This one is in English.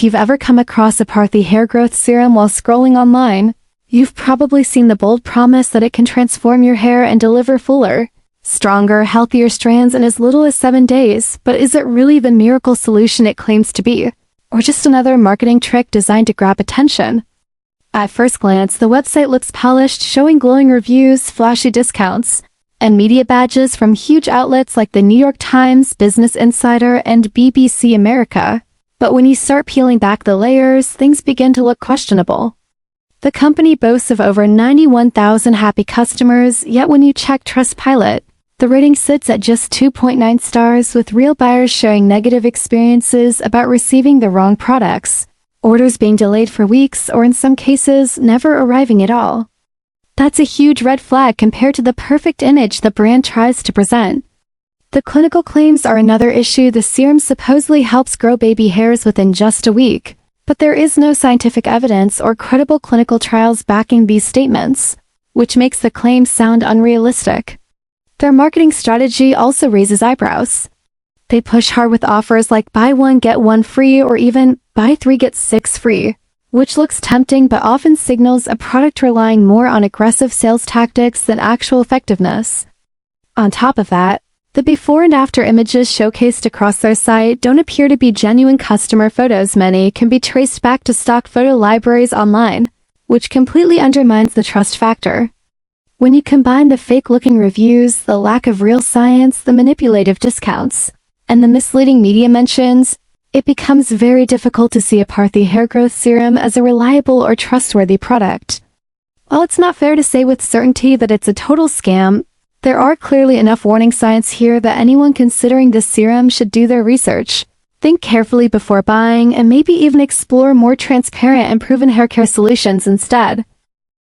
If you've ever come across Aparthy Hair Growth Serum while scrolling online, you've probably seen the bold promise that it can transform your hair and deliver fuller, stronger, healthier strands in as little as 7 days. But is it really the miracle solution it claims to be, or just another marketing trick designed to grab attention? At first glance, the website looks polished, showing glowing reviews, flashy discounts, and media badges from huge outlets like the New York Times, Business Insider, and BBC America. But when you start peeling back the layers, things begin to look questionable. The company boasts of over 91,000 happy customers, yet when you check Trustpilot, the rating sits at just 2.9 stars, with real buyers sharing negative experiences about receiving the wrong products, orders being delayed for weeks, or in some cases, never arriving at all. That's a huge red flag compared to the perfect image the brand tries to present. The clinical claims are another issue. The serum supposedly helps grow baby hairs within just a week, but there is no scientific evidence or credible clinical trials backing these statements, which makes the claims sound unrealistic. Their marketing strategy also raises eyebrows. They push hard with offers like buy one get one free or even buy 3 get 6 free, which looks tempting but often signals a product relying more on aggressive sales tactics than actual effectiveness. On top of that, the before and after images showcased across their site don't appear to be genuine customer photos. Many can be traced back to stock photo libraries online, which completely undermines the trust factor. When you combine the fake-looking reviews, the lack of real science, the manipulative discounts, and the misleading media mentions, it becomes very difficult to see Aparthy Hair Growth Serum as a reliable or trustworthy product. While it's not fair to say with certainty that it's a total scam, there are clearly enough warning signs here that anyone considering this serum should do their research, think carefully before buying, and maybe even explore more transparent and proven hair care solutions instead.